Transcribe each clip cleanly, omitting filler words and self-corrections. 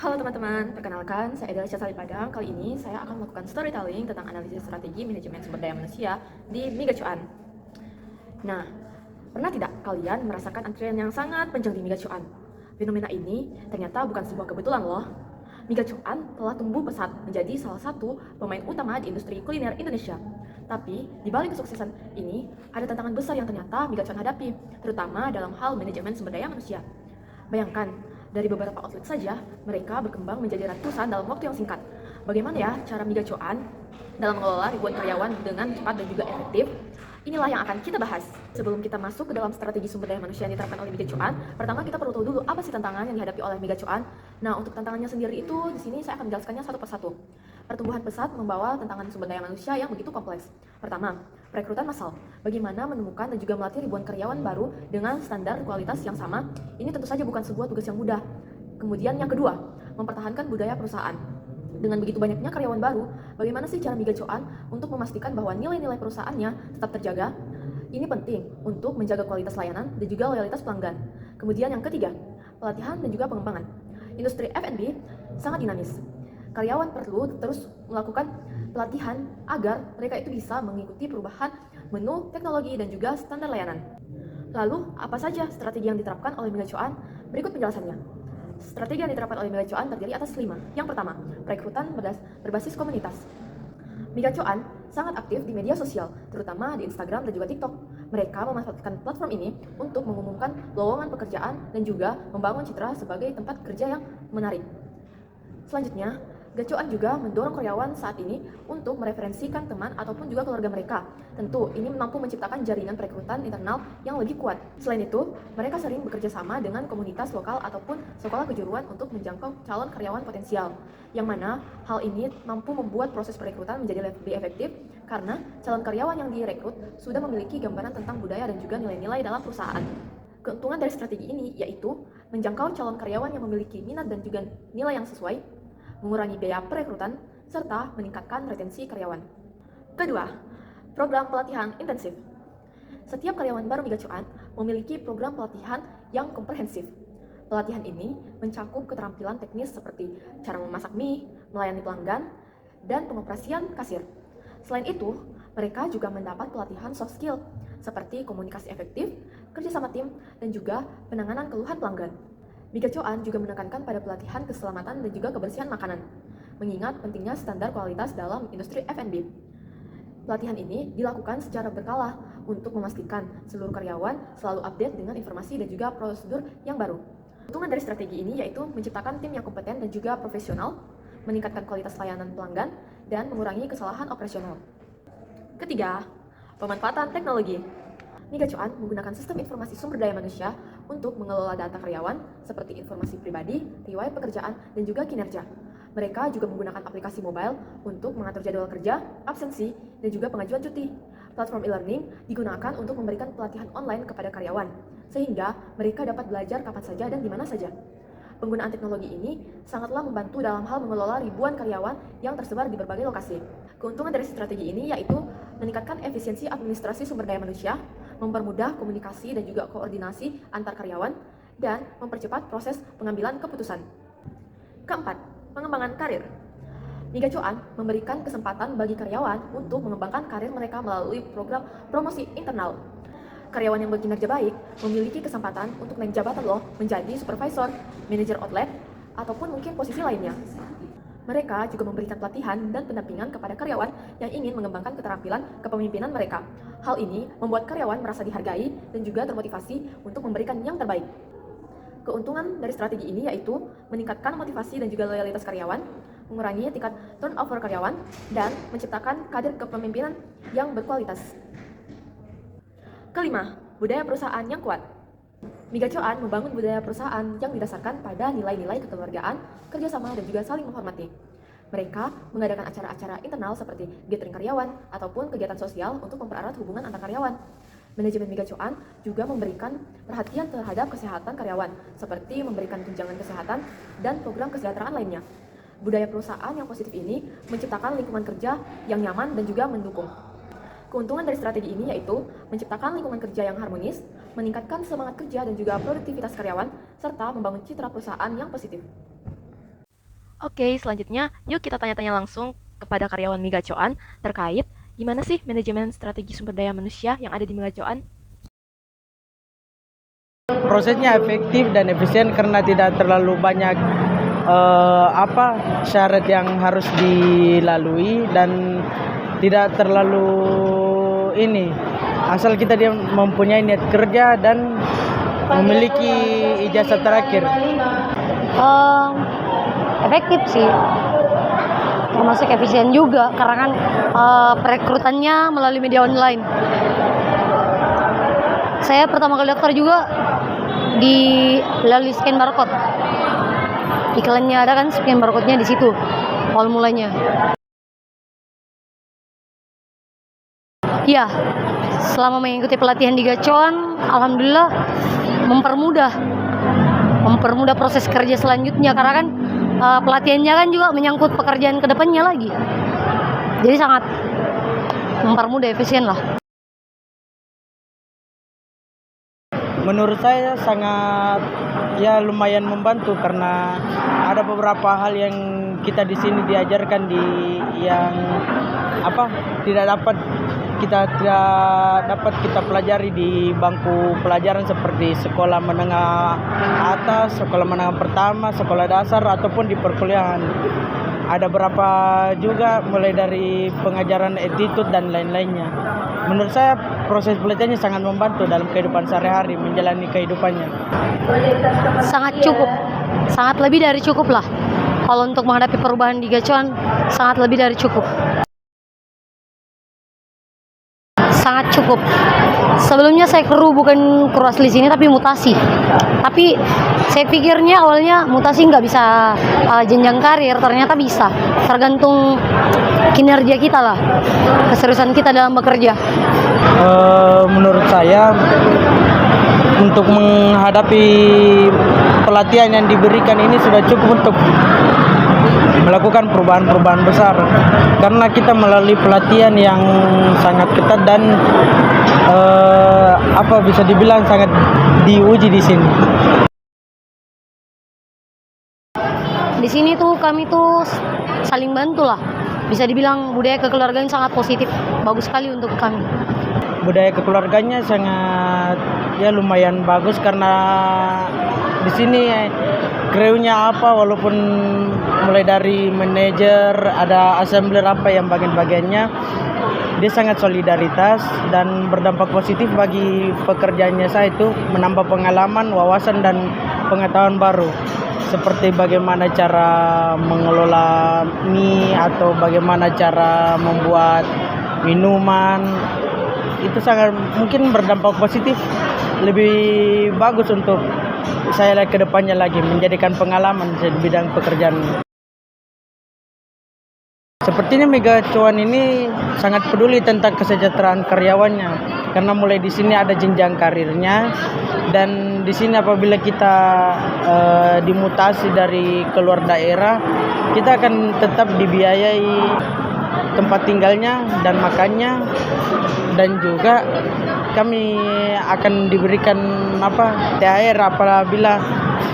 Halo teman-teman, perkenalkan saya Adalah Syasali Padang. Kali ini saya akan melakukan storytelling tentang analisis strategi manajemen sumber daya manusia di Miga Cuan. Nah, pernah tidak kalian merasakan antrian yang sangat panjang di Miga Cuan? Fenomena ini ternyata bukan sebuah kebetulan loh. Miga Cuan telah tumbuh pesat menjadi salah satu pemain utama di industri kuliner Indonesia. Tapi, di balik kesuksesan ini, ada tantangan besar yang ternyata Miga Cuan hadapi, terutama dalam hal manajemen sumber daya manusia. Bayangkan, dari beberapa outlet saja, mereka berkembang menjadi ratusan dalam waktu yang singkat. Bagaimana ya cara Miga Cuan dalam mengelola ribuan karyawan dengan cepat dan juga efektif? Inilah yang akan kita bahas. Sebelum kita masuk ke dalam strategi sumber daya manusia yang diterapkan oleh Miga Cuan, pertama kita perlu tahu dulu apa sih tantangan yang dihadapi oleh Miga Cuan. Nah, untuk tantangannya sendiri itu di sini saya akan menjelaskannya satu persatu. Pertumbuhan pesat membawa tantangan sumber daya manusia yang begitu kompleks. Pertama, perekrutan massal. Bagaimana menemukan dan juga melatih ribuan karyawan baru dengan standar kualitas yang sama? Ini tentu saja bukan sebuah tugas yang mudah. Kemudian yang kedua, mempertahankan budaya perusahaan. Dengan begitu banyaknya karyawan baru, bagaimana sih cara Miga Cuan untuk memastikan bahwa nilai-nilai perusahaannya tetap terjaga? Ini penting untuk menjaga kualitas layanan dan juga loyalitas pelanggan. Kemudian yang ketiga, pelatihan dan juga pengembangan. Industri F&B sangat dinamis. Karyawan perlu terus melakukan pelatihan agar mereka itu bisa mengikuti perubahan menu, teknologi, dan juga standar layanan. Lalu, apa saja strategi yang diterapkan oleh Miga Cuan? Berikut penjelasannya. Strategi yang diterapkan oleh Miga Cuan terdiri atas 5. Yang pertama, perekrutan berbasis komunitas. Miga Cuan sangat aktif di media sosial, terutama di Instagram dan juga TikTok. Mereka memanfaatkan platform ini untuk mengumumkan lowongan pekerjaan dan juga membangun citra sebagai tempat kerja yang menarik. Selanjutnya, Gacuan juga mendorong karyawan saat ini untuk mereferensikan teman ataupun juga keluarga mereka. Tentu, ini mampu menciptakan jaringan perekrutan internal yang lebih kuat. Selain itu, mereka sering bekerja sama dengan komunitas lokal ataupun sekolah kejuruan untuk menjangkau calon karyawan potensial. Yang mana hal ini mampu membuat proses perekrutan menjadi lebih efektif karena calon karyawan yang direkrut sudah memiliki gambaran tentang budaya dan juga nilai-nilai dalam perusahaan. Keuntungan dari strategi ini yaitu menjangkau calon karyawan yang memiliki minat dan juga nilai yang sesuai, mengurangi biaya perekrutan, serta meningkatkan retensi karyawan. Kedua, program pelatihan intensif. Setiap karyawan baru Miga Cuan memiliki program pelatihan yang komprehensif. Pelatihan ini mencakup keterampilan teknis seperti cara memasak mie, melayani pelanggan, dan pengoperasian kasir. Selain itu, mereka juga mendapat pelatihan soft skill seperti komunikasi efektif, kerjasama tim, dan juga penanganan keluhan pelanggan. Miga Cuan juga menekankan pada pelatihan keselamatan dan juga kebersihan makanan, mengingat pentingnya standar kualitas dalam industri F&B. Pelatihan ini dilakukan secara berkala untuk memastikan seluruh karyawan selalu update dengan informasi dan juga prosedur yang baru. Keuntungan dari strategi ini yaitu menciptakan tim yang kompeten dan juga profesional, meningkatkan kualitas layanan pelanggan, dan mengurangi kesalahan operasional. Ketiga, pemanfaatan teknologi. Miga Cuan menggunakan sistem informasi sumber daya manusia untuk mengelola data karyawan seperti informasi pribadi, riwayat pekerjaan, dan juga kinerja. Mereka juga menggunakan aplikasi mobile untuk mengatur jadwal kerja, absensi, dan juga pengajuan cuti. Platform e-learning digunakan untuk memberikan pelatihan online kepada karyawan, sehingga mereka dapat belajar kapan saja dan di mana saja. Penggunaan teknologi ini sangatlah membantu dalam hal mengelola ribuan karyawan yang tersebar di berbagai lokasi. Keuntungan dari strategi ini yaitu meningkatkan efisiensi administrasi sumber daya manusia, mempermudah komunikasi dan juga koordinasi antar karyawan, dan mempercepat proses pengambilan keputusan. Keempat, pengembangan karir. Miga Cuan memberikan kesempatan bagi karyawan untuk mengembangkan karir mereka melalui program promosi internal. Karyawan yang berkinerja baik memiliki kesempatan untuk naik jabatan loh menjadi supervisor, manajer outlet, ataupun mungkin posisi lainnya. Mereka juga memberikan pelatihan dan pendampingan kepada karyawan yang ingin mengembangkan keterampilan kepemimpinan mereka. Hal ini membuat karyawan merasa dihargai dan juga termotivasi untuk memberikan yang terbaik. Keuntungan dari strategi ini yaitu meningkatkan motivasi dan juga loyalitas karyawan, mengurangi tingkat turnover karyawan, dan menciptakan kader kepemimpinan yang berkualitas. Kelima, budaya perusahaan yang kuat. Miga Cuan membangun budaya perusahaan yang didasarkan pada nilai-nilai kekeluargaan, kerjasama, dan juga saling menghormati. Mereka mengadakan acara-acara internal seperti gathering karyawan ataupun kegiatan sosial untuk mempererat hubungan antar karyawan. Manajemen Miga Cuan juga memberikan perhatian terhadap kesehatan karyawan, seperti memberikan tunjangan kesehatan dan program kesejahteraan lainnya. Budaya perusahaan yang positif ini menciptakan lingkungan kerja yang nyaman dan juga mendukung. Keuntungan dari strategi ini yaitu menciptakan lingkungan kerja yang harmonis, meningkatkan semangat kerja dan juga produktivitas karyawan, serta membangun citra perusahaan yang positif. Oke, selanjutnya yuk kita tanya-tanya langsung kepada karyawan Migacoan terkait gimana sih manajemen strategi sumber daya manusia yang ada di Migacoan. Prosesnya efektif dan efisien karena tidak terlalu banyak syarat yang harus dilalui dan tidak terlalu asal dia mempunyai niat kerja dan memiliki ijazah terakhir. Efektif sih, termasuk efisien juga karena kan perekrutannya melalui media online. Saya pertama kali daftar juga melalui scan barcode. Iklannya ada kan, scan barcode-nya di situ awal mulanya. Ya, selama mengikuti pelatihan di Gacoan, alhamdulillah mempermudah proses kerja selanjutnya karena kan pelatihannya kan juga menyangkut pekerjaan kedepannya lagi. Jadi sangat mempermudah, efisien lah. Menurut saya sangat lumayan membantu karena ada beberapa hal yang kita di sini diajarkan yang tidak dapat kita pelajari di bangku pelajaran seperti sekolah menengah atas, sekolah menengah pertama, sekolah dasar ataupun di perkuliahan. Ada berapa juga mulai dari pengajaran attitude dan lain-lainnya. Menurut saya proses pelatihannya sangat membantu dalam kehidupan sehari-hari menjalani kehidupannya. Sangat cukup, sangat lebih dari cukup lah. Kalau untuk menghadapi perubahan di Gacoan, sangat lebih dari cukup. Sangat cukup. Sebelumnya saya bukan kru asli sini tapi mutasi. Tapi saya pikirnya awalnya mutasi nggak bisa jenjang karir, ternyata bisa. Tergantung kinerja kita lah, keseriusan kita dalam bekerja. Menurut saya untuk menghadapi pelatihan yang diberikan ini sudah cukup untuk melakukan perubahan-perubahan besar karena kita melalui pelatihan yang sangat ketat dan bisa dibilang sangat diuji di sini. Di sini tuh kami tuh saling bantu lah. Bisa dibilang budaya kekeluargaan sangat positif, bagus sekali untuk kami. Budaya kekeluarganya sangat lumayan bagus karena di sini krewnya walaupun mulai dari manajer, ada assembler yang bagian-bagiannya, dia sangat solidaritas dan berdampak positif bagi pekerjaannya. Saya itu menambah pengalaman, wawasan dan pengetahuan baru seperti bagaimana cara mengelola mie atau bagaimana cara membuat minuman. Itu sangat mungkin berdampak positif, lebih bagus untuk saya lihat ke depannya lagi menjadikan pengalaman di bidang pekerjaan. Sepertinya Migacoan ini sangat peduli tentang kesejahteraan karyawannya karena mulai di sini ada jenjang karirnya dan di sini apabila kita dimutasi dari keluar daerah, kita akan tetap dibiayai tempat tinggalnya dan makannya, dan juga kami akan diberikan THR apabila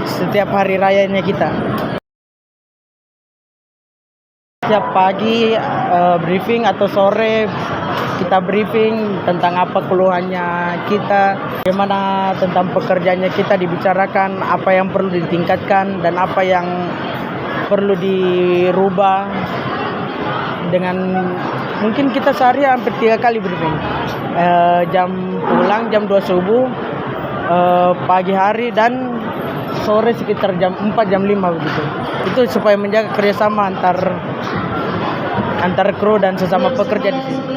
setiap hari rayanya kita. Setiap pagi briefing atau sore kita briefing tentang apa keluhannya kita, bagaimana tentang pekerjaannya kita dibicarakan, apa yang perlu ditingkatkan dan apa yang perlu dirubah. Dengan mungkin kita sehari hampir 3 kali briefing, jam pulang jam 2 subuh, pagi hari dan sore sekitar jam 4 jam 5 begitu. Itu supaya menjaga kerjasama antar kru dan sesama pekerja di sini.